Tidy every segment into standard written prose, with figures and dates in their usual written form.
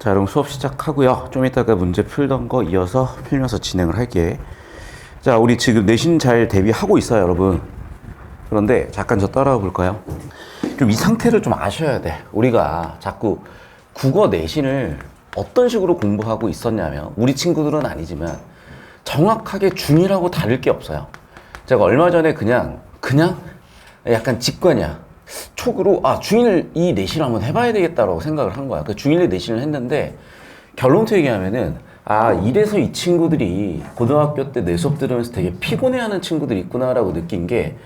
자, 여러분 수업 시작하고요. 좀 이따가 문제 풀던 거 이어서 풀면서 진행을 할게. 자, 우리 지금 내신 잘 대비하고 있어요, 여러분. 그런데 잠깐 저 따라와 볼까요? 좀 이 상태를 좀 아셔야 돼. 우리가 자꾸 국어 내신을 어떤 식으로 공부하고 있었냐면, 우리 친구들은 아니지만 정확하게 중1하고 다를 게 없어요. 제가 얼마 전에 그냥 약간 직관이야. 촉으로 중1 이 내신을 한번 해봐야 되겠다라고 생각을 한 거야. 그 중1 내신을 했는데 결론부터 얘기하면은 이래서 이 친구들이 고등학교 때 내 수업 들으면서 되게 피곤해하는 친구들이 있구나라고 느낀 게,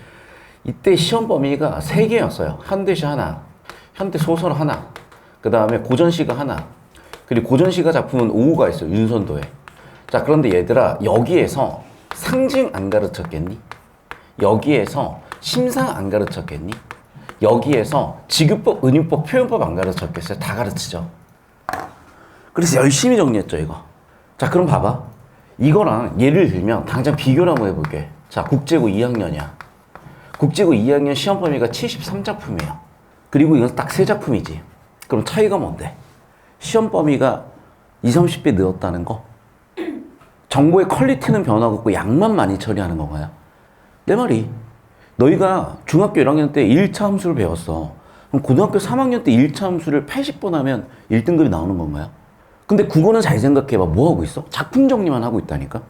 이때 시험 범위가 3개였어요. 현대시 하나, 현대소설 하나, 그 다음에 고전시가 하나, 그리고 고전시가 작품은 5호가 있어요. 윤선도에. 자, 그런데 얘들아, 여기에서 상징 안 가르쳤겠니? 여기에서 심상 안 가르쳤겠니? 여기에서 직유법, 은유법, 표현법 안 가르쳤겠어요? 다 가르치죠. 그래서 열심히 정리했죠, 이거. 자, 그럼 봐봐. 이거랑 예를 들면 당장 비교를 한번 해볼게. 자, 국제고 2학년이야. 국제고 2학년 시험 범위가 73작품이에요. 그리고 이건 딱 3작품이지. 그럼 차이가 뭔데? 시험 범위가 20, 30배 늘었다는 거? 정보의 퀄리티는 변화가 없고 양만 많이 처리하는 건가요? 내 말이, 너희가 중학교 1학년 때 1차 함수를 배웠어. 그럼 고등학교 3학년 때 1차 함수를 80번 하면 1등급이 나오는 건가요? 근데 국어는 잘 생각해봐. 뭐 하고 있어? 작품 정리만 하고 있다니까?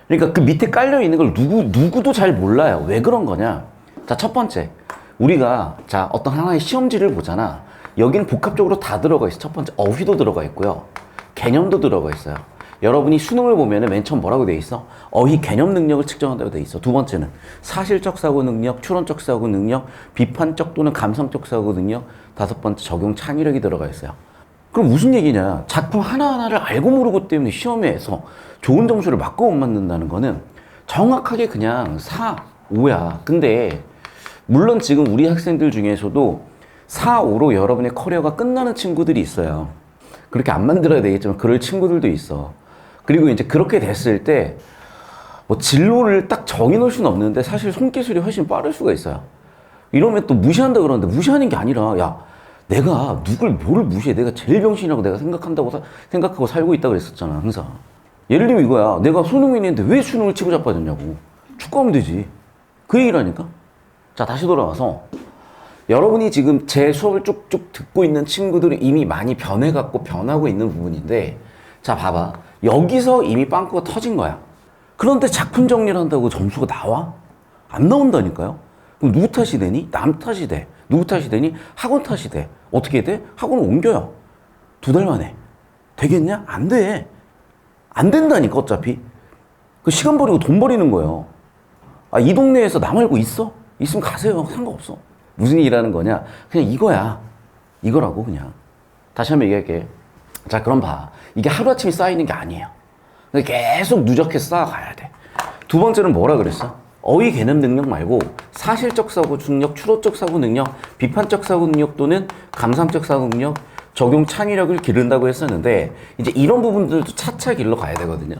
그러니까 그 밑에 깔려있는 걸 누구도 잘 몰라요. 왜 그런 거냐? 자, 첫 번째. 우리가 어떤 하나의 시험지를 보잖아. 여기는 복합적으로 다 들어가 있어. 첫 번째, 어휘도 들어가 있고요. 개념도 들어가 있어요. 여러분이 수능을 보면은 맨 처음 뭐라고 돼 있어? 어휘 개념 능력을 측정한다고 돼 있어. 두 번째는 사실적 사고 능력, 추론적 사고 능력, 비판적 또는 감성적 사고 능력, 다섯 번째 적용 창의력이 들어가 있어요. 그럼 무슨 얘기냐? 작품 하나하나를 알고 모르고 때문에 시험에서 좋은 점수를 맞고 못 맞는다는 거는 정확하게 그냥 4, 5야. 근데 물론 지금 우리 학생들 중에서도 4, 5로 여러분의 커리어가 끝나는 친구들이 있어요. 그렇게 안 만들어야 되겠지만 그럴 친구들도 있어. 그리고 이제 그렇게 됐을 때 뭐 진로를 딱 정해놓을 수는 없는데 사실 손기술이 훨씬 빠를 수가 있어요. 이러면 또 무시한다 그러는데, 무시하는 게 아니라, 야, 내가 뭐를 무시해? 내가 제일 병신이라고 내가 생각하고 살고 있다고 그랬었잖아, 항상. 예를 들면 이거야. 내가 손흥민인데 왜 수능을 치고 자빠졌냐고. 축구하면 되지. 그 얘기라니까. 자, 다시 돌아와서 여러분이 지금 제 수업을 쭉쭉 듣고 있는 친구들은 이미 많이 변하고 있는 부분인데, 자, 봐봐. 여기서 이미 빵꾸가 터진 거야. 그런데 작품 정리를 한다고 점수가 나와? 안 나온다니까요? 그럼 누구 탓이 되니? 남 탓이 돼. 누구 탓이 되니? 학원 탓이 돼. 어떻게 돼? 학원을 옮겨요. 2달 만에. 되겠냐? 안 돼. 안 된다니까, 어차피. 그 시간 버리고 돈 버리는 거예요. 이 동네에서 나 말고 있어? 있으면 가세요. 상관없어. 무슨 일하는 거냐? 그냥 이거야. 이거라고, 그냥. 다시 한번 얘기할게. 자, 그럼 봐. 이게 하루아침에 쌓이는 게 아니에요. 계속 누적해서 쌓아가야 돼. 두 번째는 뭐라 그랬어? 어휘 개념 능력 말고 사실적 사고 능력, 추론적 사고 능력, 비판적 사고 능력 또는 감상적 사고 능력, 적용 창의력을 기른다고 했었는데, 이제 이런 부분들도 차차 길러 가야 되거든요.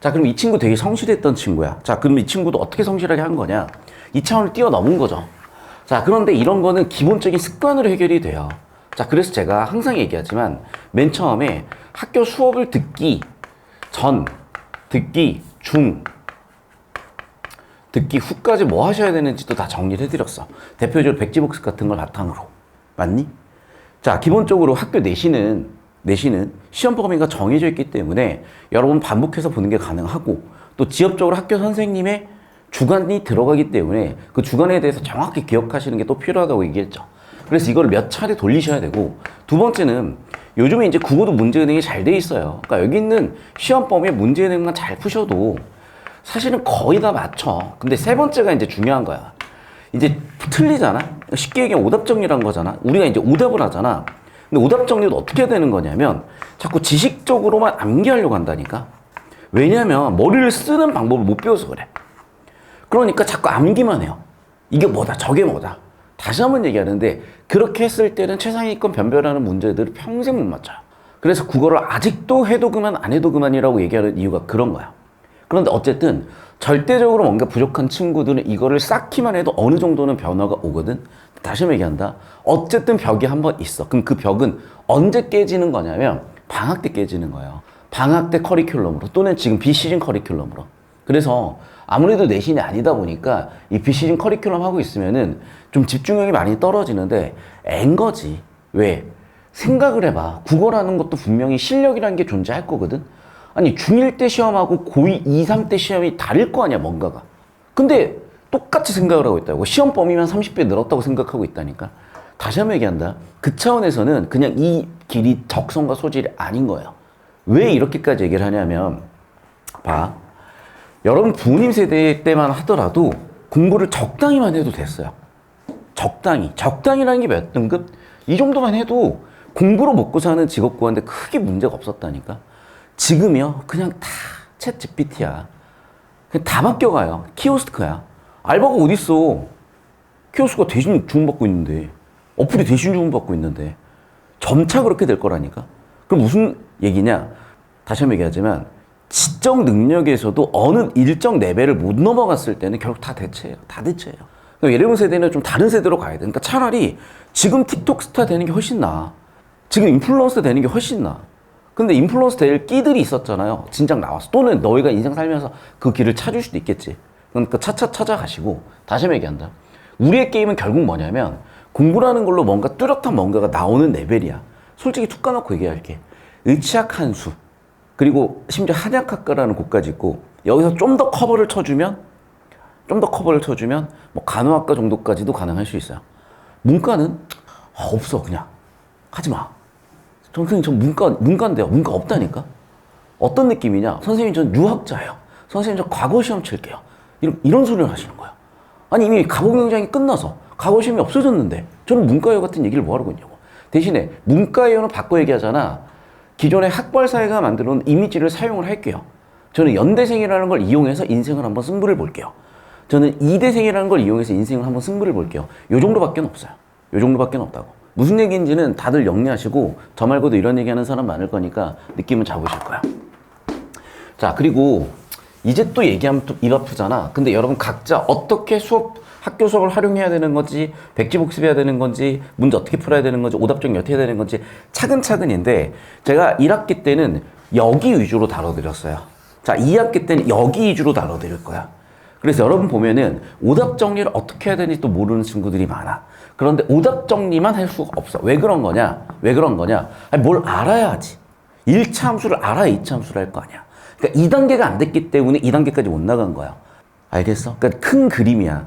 자, 그럼 이 친구 되게 성실했던 친구야. 자, 그럼 이 친구도 어떻게 성실하게 한 거냐? 이 차원을 뛰어넘은 거죠. 자, 그런데 이런 거는 기본적인 습관으로 해결이 돼요. 자, 그래서 제가 항상 얘기하지만 맨 처음에 학교 수업을 듣기 전, 듣기 중, 듣기 후까지 뭐 하셔야 되는지도 다 정리를 해드렸어. 대표적으로 백지복습 같은 걸 바탕으로. 맞니? 자, 기본적으로 학교 내신은 시험 범위가 정해져 있기 때문에 여러분 반복해서 보는 게 가능하고, 또 지역적으로 학교 선생님의 주관이 들어가기 때문에 그 주관에 대해서 정확히 기억하시는 게 또 필요하다고 얘기했죠. 그래서 이걸 몇 차례 돌리셔야 되고, 두 번째는 요즘에 이제 국어도 문제은행이 잘 돼 있어요. 그러니까 여기 있는 시험 범위 문제은행만 잘 푸셔도 사실은 거의 다 맞춰. 근데 세 번째가 이제 중요한 거야. 이제 틀리잖아? 쉽게 얘기하면 오답 정리란 거잖아. 우리가 이제 오답을 하잖아. 근데 오답 정리도 어떻게 되는 거냐면 자꾸 지식적으로만 암기하려고 한다니까. 왜냐면 머리를 쓰는 방법을 못 배워서 그래. 그러니까 자꾸 암기만 해요. 이게 뭐다, 저게 뭐다. 다시 한번 얘기하는데, 그렇게 했을 때는 최상위권 변별하는 문제들을 평생 못 맞춰요. 그래서 국어를 아직도 해도 그만 안 해도 그만이라고 얘기하는 이유가 그런 거야. 그런데 어쨌든 절대적으로 뭔가 부족한 친구들은 이거를 쌓기만 해도 어느 정도는 변화가 오거든. 다시 한번 얘기한다. 어쨌든 벽이 한 번 있어. 그럼 그 벽은 언제 깨지는 거냐면 방학 때 깨지는 거예요. 방학 때 커리큘럼으로 또는 지금 비시즌 커리큘럼으로. 그래서 아무래도 내신이 아니다 보니까 이 비시즌 커리큘럼 하고 있으면은 좀 집중력이 많이 떨어지는데 앤 거지. 왜? 생각을 해봐. 국어라는 것도 분명히 실력이라는 게 존재할 거거든. 아니 중1 때 시험하고 고2, 2, 3 때 시험이 다를 거 아니야 뭔가가. 근데 똑같이 생각을 하고 있다고. 시험 범위만 30배 늘었다고 생각하고 있다니까. 다시 한번 얘기한다. 그 차원에서는 그냥 이 길이 적성과 소질이 아닌 거예요. 왜 이렇게까지 얘기를 하냐면 봐. 여러분 부모님 세대 때만 하더라도 공부를 적당히만 해도 됐어요. 적당히. 적당히라는 게 몇 등급? 이 정도만 해도 공부로 먹고 사는 직업 구하는데 크게 문제가 없었다니까. 지금이요. 그냥 다 챗 GPT야. 그냥 다 바뀌어가요. 키오스크야. 알바가 어딨어. 키오스크가 대신 주문받고 있는데. 어플이 대신 주문받고 있는데. 점차 그렇게 될 거라니까. 그럼 무슨 얘기냐? 다시 한번 얘기하지만 지적 능력에서도 어느 일정 레벨을 못 넘어갔을 때는 결국 다 대체예요. 다 대체예요. 그러니까 예를 들면 세대는 좀 다른 세대로 가야 돼. 그러니까 차라리 지금 틱톡 스타 되는 게 훨씬 나아. 지금 인플루언서 되는 게 훨씬 나아. 근데 인플루언서 될 끼들이 있었잖아요. 진작 나왔어. 또는 너희가 인생 살면서 그 길을 찾을 수도 있겠지. 그러니까 차차 찾아가시고 다시 한번 얘기한다. 우리의 게임은 결국 뭐냐면 공부라는 걸로 뭔가 뚜렷한 뭔가가 나오는 레벨이야. 솔직히 툭 까놓고 얘기할게. 의치학 한 수. 그리고 심지어 한약학과라는 곳까지 있고 여기서 좀 더 커버를 쳐주면 뭐 간호학과 정도까지도 가능할 수 있어요. 문과는 없어. 그냥 하지 마. 선생님 전 문과인데요. 문과 없다니까. 어떤 느낌이냐? 선생님 전 유학자예요. 선생님 저 과거 시험 칠게요. 이런 소리를 하시는 거예요. 아니 이미 가보경장이 끝나서 과거 시험이 없어졌는데 저는 문과예요 같은 얘기를 뭐하러 있냐고. 대신에 문과예요는 바꿔 얘기하잖아. 기존의 학벌사회가 만들어 놓은 이미지를 사용을 할게요. 저는 연대생이라는 걸 이용해서 인생을 한번 승부를 볼게요. 저는 이대생이라는 걸 이용해서 인생을 한번 승부를 볼게요. 요 정도밖에 없어요. 요 정도밖에 없다고. 무슨 얘기인지는 다들 영리하시고 저 말고도 이런 얘기하는 사람 많을 거니까 느낌은 잡으실 거야. 자, 그리고 이제 또 얘기하면 또 입 아프잖아. 근데 여러분 각자 어떻게 학교 수업을 활용해야 되는 건지, 백지복습해야 되는 건지, 문제 어떻게 풀어야 되는 건지, 오답정리 어떻게 해야 되는 건지 차근차근인데 제가 1학기 때는 여기 위주로 다뤄드렸어요. 자, 2학기 때는 여기 위주로 다뤄드릴 거야. 그래서 여러분 보면은 오답 정리를 어떻게 해야 되는지 또 모르는 친구들이 많아. 그런데 오답 정리만 할 수가 없어. 왜 그런 거냐? 아니, 뭘 알아야 하지. 1차 함수를 알아야 2차 함수를 할 거 아니야. 그러니까 2단계가 안 됐기 때문에 2단계까지 못 나간 거야. 알겠어? 그러니까 큰 그림이야.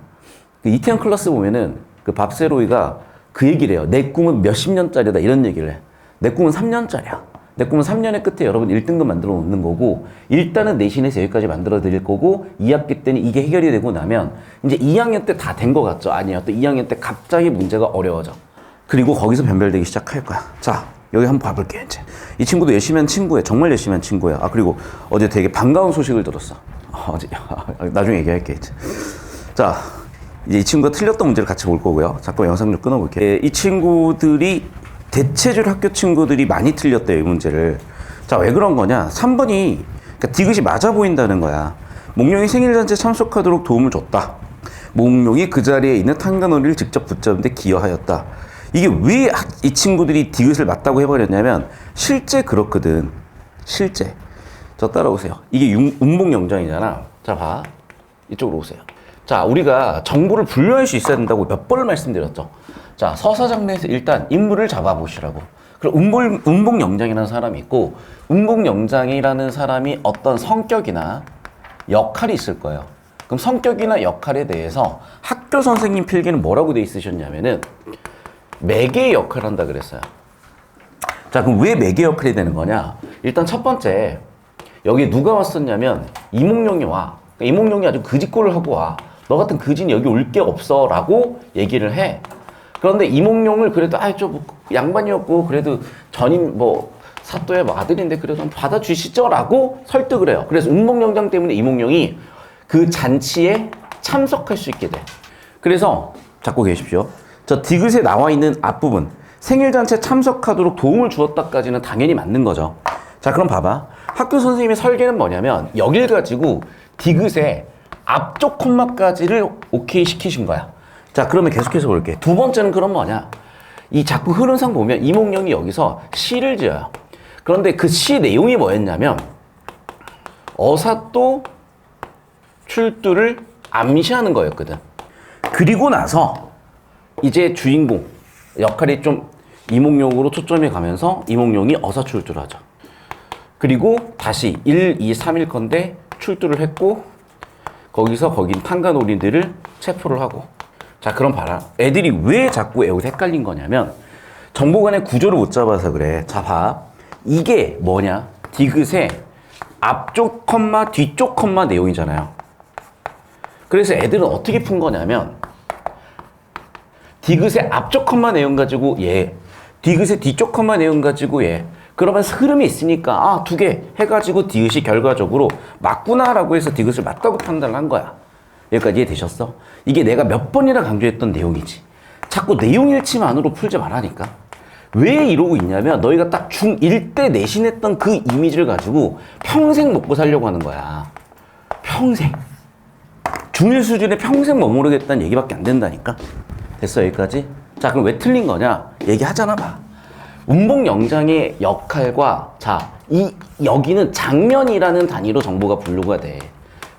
그 이태원 클래스 보면은 그 밥세로이가 그 얘기를 해요. 내 꿈은 몇십 년짜리다 이런 얘기를 해. 내 꿈은 3년짜리야. 내 꿈은 3년의 끝에 여러분 1등급 만들어 놓는 거고 일단은 내신에서 여기까지 만들어 드릴 거고 2학기 때는 이게 해결이 되고 나면 이제 2학년 때 다 된 거 같죠? 아니에요. 또 2학년 때 갑자기 문제가 어려워져. 그리고 거기서 변별되기 시작할 거야. 자, 여기 한번 봐볼게 이제. 이 친구도 열심히 한 친구야. 정말 열심히 한 친구야. 아, 그리고 어제 되게 반가운 소식을 들었어. 어제 나중에 얘기할게 이제. 자, 이제 이 친구가 틀렸던 문제를 같이 볼 거고요. 잠깐 영상 좀 끊어볼게. 이 친구들이 대체적으로 학교 친구들이 많이 틀렸대요, 이 문제를. 자, 왜 그런 거냐? 3번이, 그러니까 디귿이 맞아 보인다는 거야. 몽룡이 생일잔치에 참석하도록 도움을 줬다. 몽룡이 그 자리에 있는 탄간오리를 직접 붙잡는 데 기여하였다. 이게 왜 이 친구들이 디귿을 맞다고 해버렸냐면, 실제 그렇거든. 실제. 저 따라오세요. 이게 운봉영장이잖아. 자, 봐. 이쪽으로 오세요. 자, 우리가 정보를 분류할 수 있어야 된다고 몇 번을 말씀드렸죠. 자, 서사장내에서 일단 인물을 잡아보시라고. 그리고 운봉영장이라는 사람이 있고 운봉영장이라는 사람이 어떤 성격이나 역할이 있을 거예요. 그럼 성격이나 역할에 대해서 학교 선생님 필기는 뭐라고 돼 있으셨냐면은 매개 역할을 한다 그랬어요. 자, 그럼 왜 매개 역할이 되는 거냐? 일단 첫 번째, 여기 누가 왔었냐면 이몽룡이 와. 이몽룡이 아주 그지꼴을 하고 와. 너 같은 그진이 여기 올 게 없어 라고 얘기를 해. 그런데 이몽룡을 그래도 좀 양반이었고 그래도 전임 사또의 아들인데 그래도 한번 받아주시죠 라고 설득을 해요. 그래서 운봉영장 때문에 이몽룡이 그 잔치에 참석할 수 있게 돼. 그래서 잡고 계십시오. 저 디귿에 나와 있는 앞부분 생일잔치에 참석하도록 도움을 주었다까지는 당연히 맞는 거죠. 자, 그럼 봐봐. 학교 선생님의 설계는 뭐냐면 여길 가지고 디귿에 앞쪽 콤마까지를 오케이 시키신 거야. 자, 그러면 계속해서 볼게. 두 번째는 그럼 뭐냐? 이 자꾸 흐름상 보면 이몽룡이 여기서 시를 지어요. 그런데 그 시 내용이 뭐였냐면 어사또 출두를 암시하는 거였거든. 그리고 나서 이제 주인공 역할이 좀 이몽룡으로 초점이 가면서 이몽룡이 어사출두를 하죠. 그리고 다시 1, 2, 3일 건데 출두를 했고 거기서 거긴 탄간오리들을 체포를 하고. 자, 그럼 봐라. 애들이 왜 자꾸 여기서 헷갈린 거냐면 정보관의 구조를 못 잡아서 그래. 자, 봐. 이게 뭐냐? 디귿의 앞쪽 컴마 뒤쪽 컴마 내용이잖아요. 그래서 애들은 어떻게 푼 거냐면 디귿의 앞쪽 컴마 내용 가지고 얘, 디귿의 뒤쪽 컴마 내용 가지고 얘. 그러면 흐름이 있으니까 두 개 해가지고 디귿이 결과적으로 맞구나라고 해서 디귿을 맞다고 판단을 한 거야. 여기까지 이해되셨어? 이게 내가 몇 번이나 강조했던 내용이지. 자꾸 내용 일치만으로 풀지 말라니까. 왜 이러고 있냐면 너희가 딱 중1 때 내신했던 그 이미지를 가지고 평생 먹고 살려고 하는 거야. 평생. 중1 수준에 평생 머무르겠다는 얘기밖에 안 된다니까. 됐어, 여기까지? 자, 그럼 왜 틀린 거냐? 얘기하잖아, 봐. 운봉영장의 역할과, 자, 여기는 장면이라는 단위로 정보가 분류가 돼.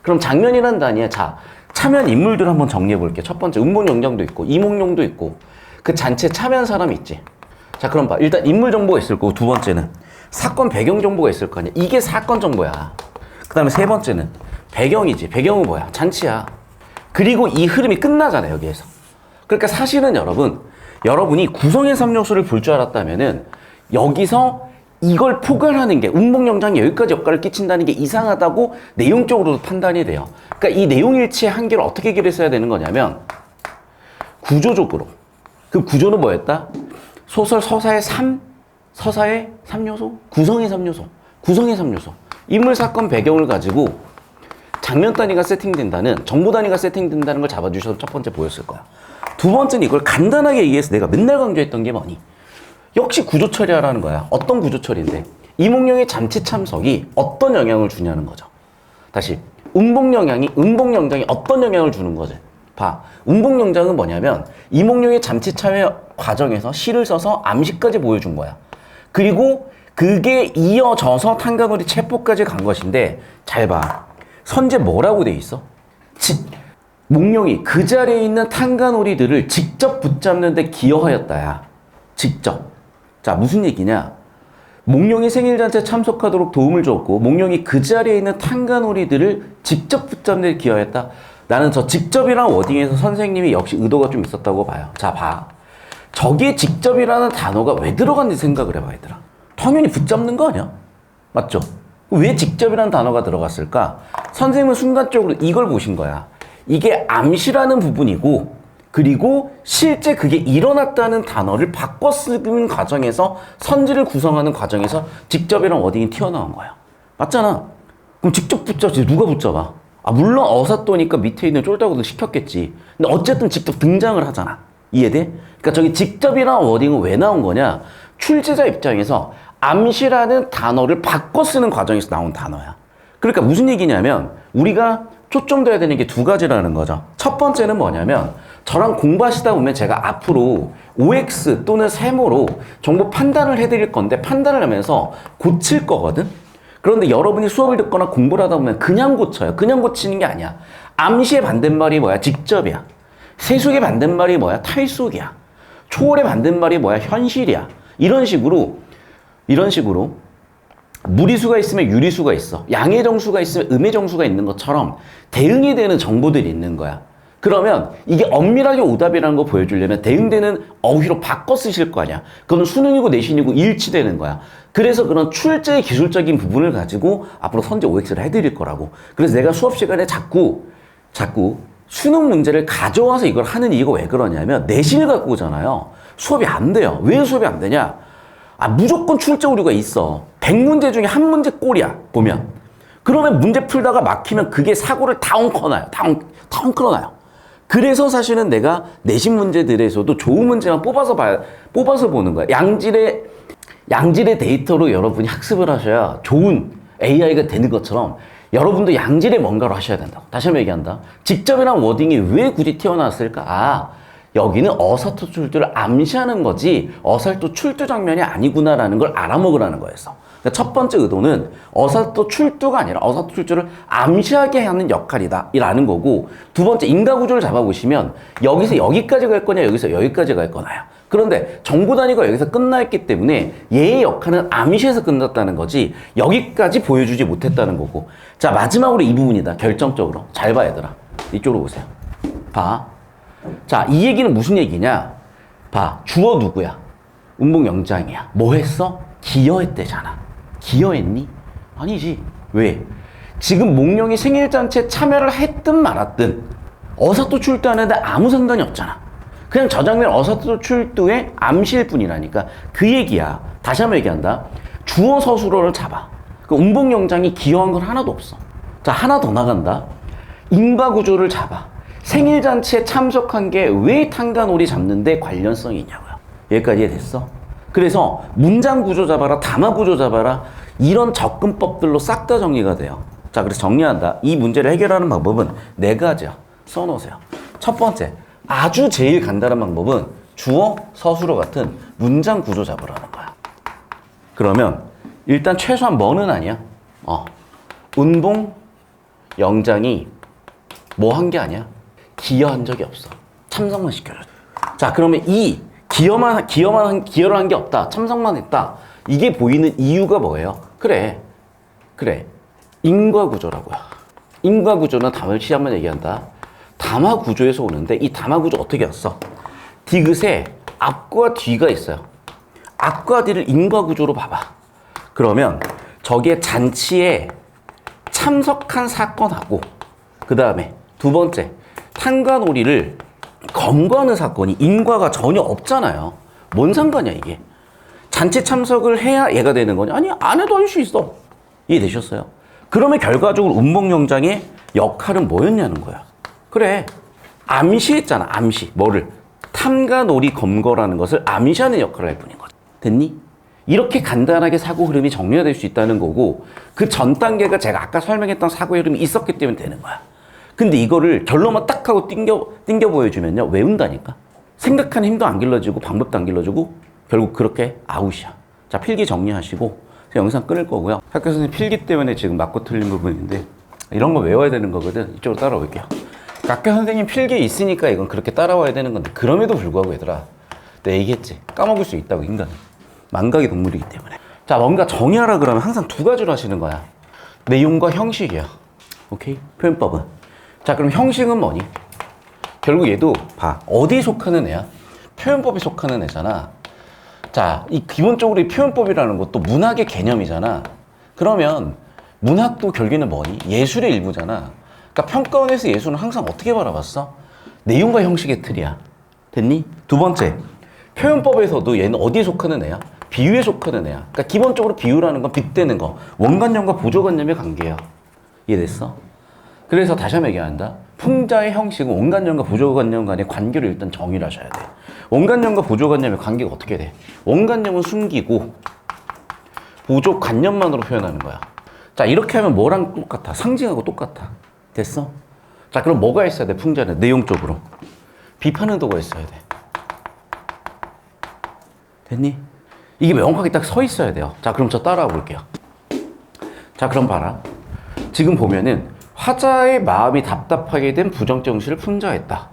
그럼 장면이라는 단위에, 자, 참여한 인물들 한번 정리해 볼게. 첫 번째, 운봉영장도 있고, 이몽룡도 있고, 그 잔치에 참여한 사람이 있지. 자, 그럼 봐. 일단 인물 정보가 있을 거고, 두 번째는 사건 배경 정보가 있을 거 아니야. 이게 사건 정보야. 그 다음에 세 번째는 배경이지. 배경은 뭐야? 잔치야. 그리고 이 흐름이 끝나잖아요, 여기에서. 그러니까 사실은 여러분이 구성의 3요소를 볼 줄 알았다면은 여기서 이걸 포괄하는 게 운봉영장이 여기까지 역할을 끼친다는 게 이상하다고 내용적으로도 판단이 돼요. 그러니까 이 내용일치의 한계를 어떻게 기록했어야 되는 거냐면 구조적으로. 그 구조는 뭐였다? 소설 서사의 3요소? 구성의 3요소. 구성의 3요소. 인물, 사건, 배경을 가지고 장면 단위가 세팅된다는, 정보 단위가 세팅된다는 걸 잡아주셔서 첫 번째 보였을 거야. 두 번째는 이걸 간단하게 얘기해서 내가 맨날 강조했던 게 뭐니? 역시 구조 처리하라는 거야. 어떤 구조 처리인데? 이몽룡의 잔치 참석이 어떤 영향을 주냐는 거죠. 다시, 운봉영장이 어떤 영향을 주는 거지? 봐. 운봉영장은 뭐냐면 이몽룡의 잔치 참여 과정에서 시를 써서 암시까지 보여준 거야. 그리고 그게 이어져서 탄간오리 체포까지 간 것인데 잘 봐. 선제 뭐라고 돼 있어? 몽룡이 그 자리에 있는 탄간오리들을 직접 붙잡는 데 기여하였다야. 직접. 자, 무슨 얘기냐? 몽룡이 생일잔치에 참석하도록 도움을 줬고 몽룡이 그 자리에 있는 탄간오리들을 직접 붙잡는 데 기여했다. 나는 저 직접이라는 워딩에서 선생님이 역시 의도가 좀 있었다고 봐요. 자, 봐. 저기에 직접이라는 단어가 왜 들어갔는지 생각을 해봐, 얘들아. 당연히 붙잡는 거 아니야? 맞죠? 왜 직접이라는 단어가 들어갔을까? 선생님은 순간적으로 이걸 보신 거야. 이게 암시라는 부분이고, 그리고 실제 그게 일어났다는 단어를 바꿔 쓰는 과정에서 선지를 구성하는 과정에서 직접이라는 워딩이 튀어나온 거야. 맞잖아? 그럼 직접 붙잡지. 누가 붙잡아? 물론 어사또니까 밑에 있는 쫄다구도 시켰겠지. 근데 어쨌든 직접 등장을 하잖아. 이해돼? 그러니까 저기 직접이라는 워딩은 왜 나온 거냐? 출제자 입장에서 암시라는 단어를 바꿔 쓰는 과정에서 나온 단어야. 그러니까 무슨 얘기냐면 우리가 초점돼야 되는 게 두 가지라는 거죠. 첫 번째는 뭐냐면 저랑 공부하시다 보면 제가 앞으로 OX 또는 세모로 정보 판단을 해드릴 건데 판단을 하면서 고칠 거거든? 그런데 여러분이 수업을 듣거나 공부를 하다 보면 그냥 고쳐요. 그냥 고치는 게 아니야. 암시의 반대말이 뭐야? 직접이야. 세속의 반대말이 뭐야? 탈속이야. 초월의 반대말이 뭐야? 현실이야. 이런 식으로 무리수가 있으면 유리수가 있어. 양의 정수가 있으면 음의 정수가 있는 것처럼 대응이 되는 정보들이 있는 거야. 그러면 이게 엄밀하게 오답이라는 거 보여주려면 대응되는 어휘로 바꿔 쓰실 거 아니야. 그건 수능이고 내신이고 일치되는 거야. 그래서 그런 출제의 기술적인 부분을 가지고 앞으로 선제 OX를 해드릴 거라고. 그래서 내가 수업 시간에 자꾸 수능 문제를 가져와서 이걸 하는 이유가 왜 그러냐면 내신을 갖고 오잖아요. 수업이 안 돼요. 왜 수업이 안 되냐? 무조건 출제 오류가 있어. 100문제 중에 한 문제 꼴이야, 보면. 그러면 문제 풀다가 막히면 그게 사고를 다 엉켜놔요. 다 엉켜놔요. 그래서 사실은 내가 내신 문제들에서도 좋은 문제만 뽑아서 보는 거야. 양질의 데이터로 여러분이 학습을 하셔야 좋은 AI가 되는 것처럼 여러분도 양질의 뭔가를 하셔야 된다고. 다시 한번 얘기한다. 직접이란 워딩이 왜 굳이 튀어나왔을까? 여기는 어사또 출두를 암시하는 거지 어사또 출두 장면이 아니구나라는 걸 알아먹으라는 거였어. 그러니까 첫 번째 의도는 어사또 출두가 아니라 어사또 출두를 암시하게 하는 역할이다 라는 거고, 두 번째 인과구조를 잡아보시면 여기서 여기까지 갈 거냐 여기서 여기까지 갈 거나요. 그런데 정보 단위가 여기서 끝나 있기 때문에 얘의 역할은 암시해서 끝났다는 거지 여기까지 보여주지 못했다는 거고. 자, 마지막으로 이 부분이다. 결정적으로 잘 봐 얘들아. 이쪽으로 보세요. 봐. 자, 이 얘기는 무슨 얘기냐. 봐. 주어 누구야? 운봉영장이야. 뭐 했어? 기여했대잖아. 기여했니? 아니지. 왜? 지금 몽룡이 생일잔치에 참여를 했든 말았든 어사또 출두하는데 아무 상관이 없잖아. 그냥 저 장면 어사또 출두의 암시일 뿐이라니까. 그 얘기야. 다시 한번 얘기한다. 주어 서술어를 잡아. 그 운봉영장이 기여한 건 하나도 없어. 자, 하나 더 나간다. 인과구조를 잡아. 생일잔치에 참석한 게 왜 탄가놀이 잡는데 관련성이 있냐고요. 여기까지 이해됐어? 그래서 문장구조 잡아라, 담화구조 잡아라, 이런 접근법들로 싹 다 정리가 돼요. 자, 그래서 정리한다. 이 문제를 해결하는 방법은 네 가지야. 써놓으세요. 첫 번째, 아주 제일 간단한 방법은 주어, 서술어 같은 문장구조 잡으라는 거야. 그러면 일단 최소한 뭐는 아니야? 운봉 영장이 뭐 한 게 아니야? 기여한 적이 없어. 참석만 시켜줘. 자, 그러면 이 기여를 한 게 없다. 참석만 했다. 이게 보이는 이유가 뭐예요? 그래. 인과구조라고요. 인과구조는 다시 한번 얘기한다. 담화구조에서 오는데 이 담화구조 어떻게 왔어? 디귿에 앞과 뒤가 있어요. 앞과 뒤를 인과구조로 봐봐. 그러면 저게 잔치에 참석한 사건하고 그 다음에 두 번째 탄가놀이를 검거하는 사건이 인과가 전혀 없잖아요. 뭔 상관이야 이게. 잔치 참석을 해야 얘가 되는 거냐? 아니, 안 해도 할 수 있어. 이해되셨어요? 그러면 결과적으로 운봉영장의 역할은 뭐였냐는 거야. 그래, 암시했잖아. 암시. 뭐를? 탐가놀이 검거라는 것을 암시하는 역할을 할 뿐인 거지. 됐니? 이렇게 간단하게 사고 흐름이 정리가 될 수 있다는 거고, 그 전 단계가 제가 아까 설명했던 사고 흐름이 있었기 때문에 되는 거야. 근데 이거를 결론만 딱 하고 띵겨 보여주면요, 외운다니까. 생각하는 힘도 안 길러지고 방법도 안 길러지고 결국 그렇게 아웃이야. 자, 필기 정리하시고 영상 끊을 거고요. 학교 선생님 필기 때문에 지금 맞고 틀린 부분인데 이런 거 외워야 되는 거거든. 이쪽으로 따라올게요. 학교 선생님 필기에 있으니까 이건 그렇게 따라와야 되는 건데, 그럼에도 불구하고 얘들아, 내가 얘기했지. 까먹을 수 있다고, 인간은. 망각의 동물이기 때문에. 자, 뭔가 정의하라 그러면 항상 두 가지로 하시는 거야. 내용과 형식이야. 오케이? 표현법은. 자, 그럼 형식은 뭐니? 결국 얘도 봐. 어디에 속하는 애야? 표현법에 속하는 애잖아. 자, 이 기본적으로 이 표현법이라는 것도 문학의 개념이잖아. 그러면 문학도 결국에는 뭐니? 예술의 일부잖아. 그러니까 평가원에서 예술은 항상 어떻게 바라봤어? 내용과 형식의 틀이야. 됐니? 두 번째, 표현법에서도 얘는 어디에 속하는 애야? 비유에 속하는 애야. 그러니까 기본적으로 비유라는 건 빗대는 거, 원관념과 보조관념의 관계야. 이해됐어? 그래서 다시 한번 얘기한다. 풍자의 형식은 원관념과 보조관념 간의 관계를 일단 정의를 하셔야 돼. 원관념과 보조관념의 관계가 어떻게 돼? 원관념은 숨기고 보조관념만으로 표현하는 거야. 자, 이렇게 하면 뭐랑 똑같아? 상징하고 똑같아. 됐어? 자, 그럼 뭐가 있어야 돼? 풍자는 내용적으로 비판 의도가 있어야 돼. 됐니? 이게 명확하게 딱 서 있어야 돼요. 자, 그럼 저 따라와 볼게요. 자, 그럼 봐라. 지금 보면은 화자의 마음이 답답하게 된 부정정신을 풍자했다.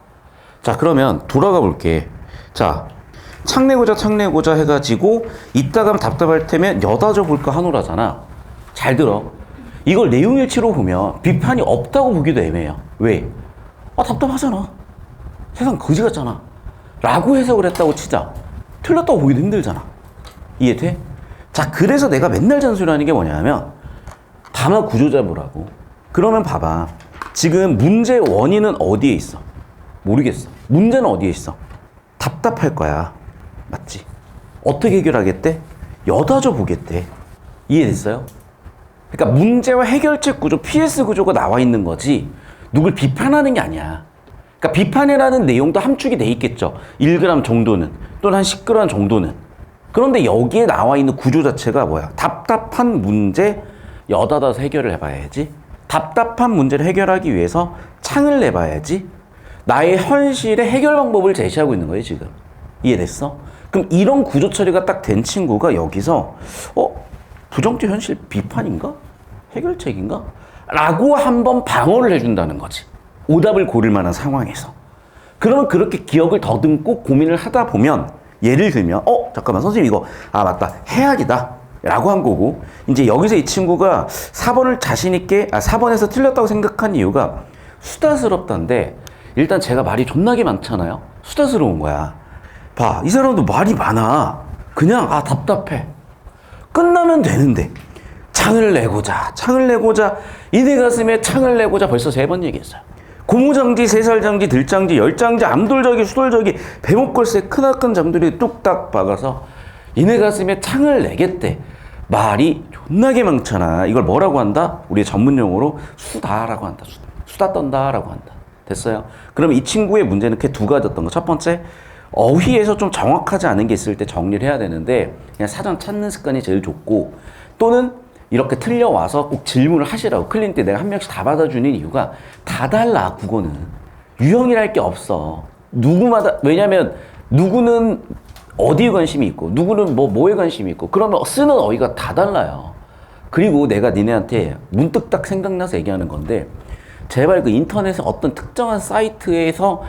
자, 그러면 돌아가 볼게. 자, 창내고자 해가지고 이따 가면 답답할 테면 여다져 볼까 하노라잖아. 잘 들어. 이걸 내용일치로 보면 비판이 없다고 보기도 애매해요. 왜? 답답하잖아. 세상 거지 같잖아. 라고 해석을 했다고 치자. 틀렸다고 보기도 힘들잖아. 이해돼? 자, 그래서 내가 맨날 잔소리하는 게 뭐냐면 담화 구조 잡으라고. 그러면 봐봐. 지금 문제의 원인은 어디에 있어? 모르겠어. 문제는 어디에 있어? 답답할 거야. 맞지? 어떻게 해결하겠대? 여다져 보겠대. 이해됐어요? 그러니까 문제와 해결책 구조, PS 구조가 나와 있는 거지 누굴 비판하는 게 아니야. 그러니까 비판이라는 내용도 함축이 돼 있겠죠. 1g 정도는, 또는 한 10g 정도는. 그런데 여기에 나와 있는 구조 자체가 뭐야? 답답한 문제 여닫아서 해결을 해봐야지. 답답한 문제를 해결하기 위해서 창을 내봐야지. 나의 현실의 해결 방법을 제시하고 있는 거예요, 지금. 이해됐어? 그럼 이런 구조 처리가 딱 된 친구가 여기서 부정적 현실 비판인가? 해결책인가? 라고 한번 방어를 해준다는 거지. 오답을 고를 만한 상황에서. 그러면 그렇게 기억을 더듬고 고민을 하다 보면 예를 들면 잠깐만 선생님 이거 맞다 해악이다 라고 한 거고 이제 여기서 이 친구가 4번을 자신 있게 4번에서 틀렸다고 생각한 이유가 수다스럽다인데 일단 제가 말이 존나게 많잖아요. 수다스러운 거야. 봐, 이 사람도 말이 많아. 그냥 답답해. 끝나면 되는데 창을 내고자 이내 가슴에 창을 내고자 벌써 3번 얘기했어요. 고무장지, 새살장지, 들장지, 열장지, 암돌저기, 수돌저기, 배목걸쇠 크나큰 장돌이 뚝딱 박아서 이내 가슴에 창을 내겠대. 말이 존나게 많잖아. 이걸 뭐라고 한다? 우리 전문용어로 수다라고 한다. 수다 떤다라고 한다. 됐어요? 그럼 이 친구의 문제는 그 두 가지였던 거. 첫 번째, 어휘에서 좀 정확하지 않은 게 있을 때 정리를 해야 되는데 그냥 사전 찾는 습관이 제일 좋고 또는 이렇게 틀려와서 꼭 질문을 하시라고. 클린 때 내가 한 명씩 다 받아주는 이유가 다 달라. 국어는 유형이랄 게 없어. 누구마다. 왜냐면 누구는 어디에 관심이 있고 누구는 뭐에 관심이 있고 그러면 쓰는 어휘가 다 달라요. 그리고 내가 니네한테 문득 딱 생각나서 얘기하는 건데 제발 그 인터넷에 어떤 특정한 사이트에서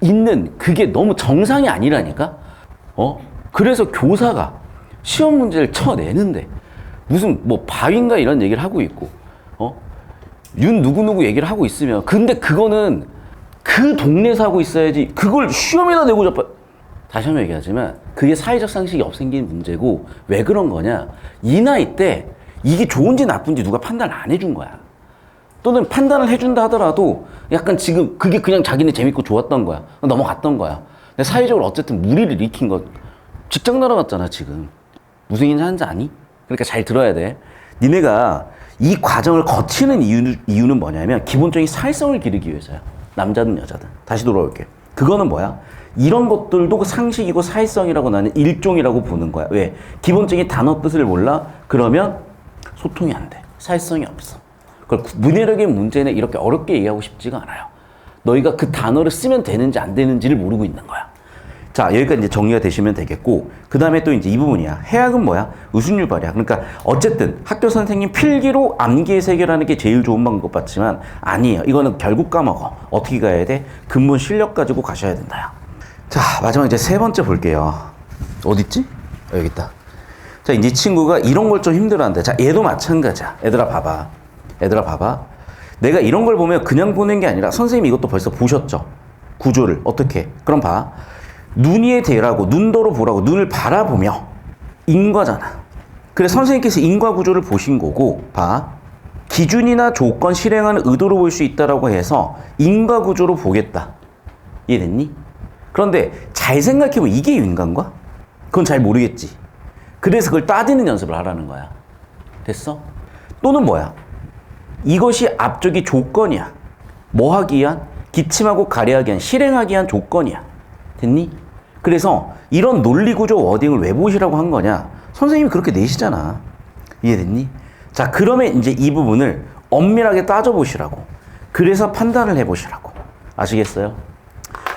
있는 그게 너무 정상이 아니라니까? 그래서 교사가 시험 문제를 쳐내는데 무슨 바윈가 이런 얘기를 하고 있고 윤 누구누구 얘기를 하고 있으면 근데 그거는 그 동네에서 하고 있어야지 그걸 시험에다 내고 잡아. 다시 한번 얘기하지만 그게 사회적 상식이 없생긴 문제고 왜 그런 거냐? 이 나이 때 이게 좋은지 나쁜지 누가 판단을 안 해준 거야. 또는 판단을 해준다 하더라도 약간 지금 그게 그냥 자기네 재밌고 좋았던 거야. 넘어갔던 거야. 근데 사회적으로 어쨌든 무리를 일으킨 거 직장 날아갔잖아 지금. 무슨 얘기인지 하는지 아니? 그러니까 잘 들어야 돼. 니네가 이 과정을 거치는 이유는 뭐냐면 기본적인 사회성을 기르기 위해서야. 남자든 여자든. 다시 돌아올게. 그거는 뭐야? 이런 것들도 상식이고 사회성이라고 나는 일종이라고 보는 거야. 왜? 기본적인 단어 뜻을 몰라? 그러면 소통이 안 돼. 사회성이 없어. 그걸 문해력의 문제는 이렇게 어렵게 얘기하고 싶지가 않아요. 너희가 그 단어를 쓰면 되는지 안 되는지를 모르고 있는 거야. 자, 여기까지 이제 정리가 되시면 되겠고, 그 다음에 또 이제 이 부분이야. 해악은 뭐야? 의순유발이야. 그러니까 어쨌든 학교 선생님 필기로 암기의 세계라는 게 제일 좋은 방법 같지만 아니에요. 이거는 결국 까먹어. 어떻게 가야 돼? 근본 실력 가지고 가셔야 된다. 자, 마지막 이제 3번째 볼게요. 어딨지? 여기 있다. 자, 이제 이 친구가 이런 걸 좀 힘들어한대. 자, 얘도 마찬가지야. 얘들아 봐봐. 내가 이런 걸 보면 그냥 보는 게 아니라 선생님이 이것도 벌써 보셨죠? 구조를. 어떻게? 그럼 봐. 눈이에 대라고, 눈도로 보라고, 눈을 바라보며 인과잖아. 그래 선생님께서 인과 구조를 보신 거고, 봐. 기준이나 조건 실행하는 의도로 볼 수 있다라고 해서 인과 구조로 보겠다. 이해됐니? 그런데 잘 생각해보면 이게 인간과? 그건 잘 모르겠지. 그래서 그걸 따지는 연습을 하라는 거야. 됐어? 또는 뭐야? 이것이 앞쪽이 조건이야. 뭐 하기 위한? 기침하고 가래하기 위한, 실행하기 위한 조건이야. 됐니? 그래서 이런 논리구조 워딩을 왜 보시라고 한 거냐? 선생님이 그렇게 내시잖아. 이해됐니? 자, 그러면 이제 이 부분을 엄밀하게 따져보시라고. 그래서 판단을 해보시라고. 아시겠어요?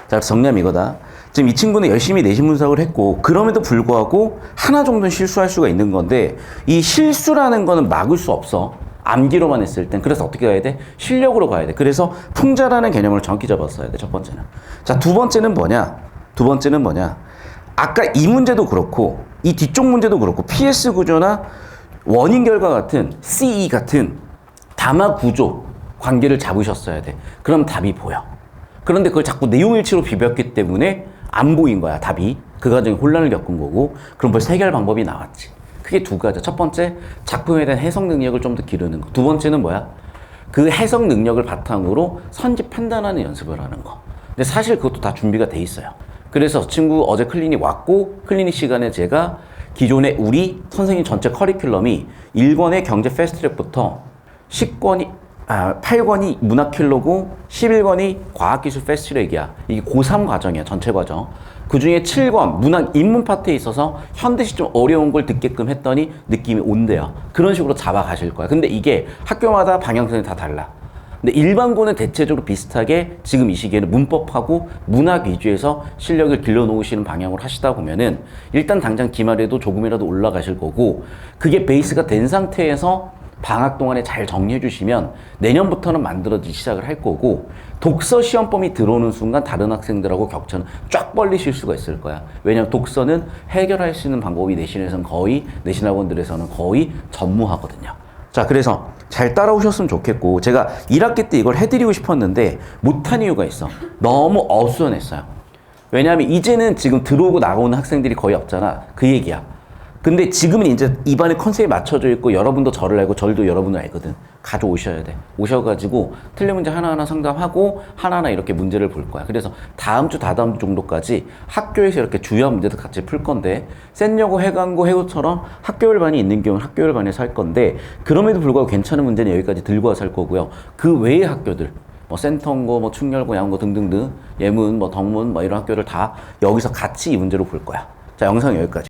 자, 정리하면 이거다. 지금 이 친구는 열심히 내신 분석을 했고 그럼에도 불구하고 하나 정도는 실수할 수가 있는 건데 이 실수라는 거는 막을 수 없어. 암기로만 했을 땐. 그래서 어떻게 가야 돼? 실력으로 가야 돼. 그래서 풍자라는 개념을 정확히 잡았어야 돼. 첫 번째는. 자, 두 번째는 뭐냐? 아까 이 문제도 그렇고 이 뒤쪽 문제도 그렇고 PS 구조나 원인 결과 같은 CE 같은 담화 구조 관계를 잡으셨어야 돼. 그럼 답이 보여. 그런데 그걸 자꾸 내용일치로 비볐기 때문에 안 보인 거야, 답이. 그 과정에 혼란을 겪은 거고 그럼 벌써 해결 방법이 나왔지. 크게 두 가지. 첫 번째, 작품에 대한 해석 능력을 좀 더 기르는 거. 두 번째는 뭐야? 그 해석 능력을 바탕으로 선지 판단하는 연습을 하는 거. 근데 사실 그것도 다 준비가 돼 있어요. 그래서 친구 어제 클리닉 왔고 클리닉 시간에 제가 기존에 우리 선생님 전체 커리큘럼이 1권의 경제 패스트트랙부터 8권이 문학킬러고 11권이 과학기술 패스트트랙이야. 이게 고3 과정이야. 전체 과정. 그 중에 7권 문학 입문 파트에 있어서 현대시 좀 어려운 걸 듣게끔 했더니 느낌이 온대요. 그런 식으로 잡아가실 거야. 근데 이게 학교마다 방향성이 다 달라. 근데 일반고는 대체적으로 비슷하게 지금 이 시기에는 문법하고 문학 위주에서 실력을 길러놓으시는 방향으로 하시다 보면은 일단 당장 기말에도 조금이라도 올라가실 거고, 그게 베이스가 된 상태에서 방학 동안에 잘 정리해 주시면 내년부터는 만들어지기 시작을 할 거고, 독서 시험범위 들어오는 순간 다른 학생들하고 격차는 쫙 벌리실 수가 있을 거야. 왜냐면 독서는 해결할 수 있는 방법이 내신에서는 거의, 내신 학원들에서는 거의 전무하거든요. 자, 그래서 잘 따라오셨으면 좋겠고, 제가 1학기 때 이걸 해드리고 싶었는데 못한 이유가 있어. 너무 어수선했어요. 왜냐하면 이제는 지금 들어오고 나가오는 학생들이 거의 없잖아. 그 얘기야. 근데 지금은 이제 입안의 컨셉이 맞춰져 있고, 여러분도 저를 알고 저도 여러분을 알거든. 가져오셔야 돼. 오셔가지고 틀린 문제 하나하나 상담하고 하나하나 이렇게 문제를 볼 거야. 그래서 다음 주, 다다음 주 정도까지 학교에서 이렇게 주요 문제도 같이 풀 건데, 센여고, 해강고, 해고처럼 학교열 반이 있는 경우는 학교열 반에서 할 건데, 그럼에도 불구하고 괜찮은 문제는 여기까지 들고 와서 할 거고요. 그 외의 학교들, 뭐 센터고, 뭐 충렬고, 양고 등등등, 예문, 뭐 덕문, 뭐 이런 학교를 다 여기서 같이 이 문제로 볼 거야. 자, 영상 여기까지.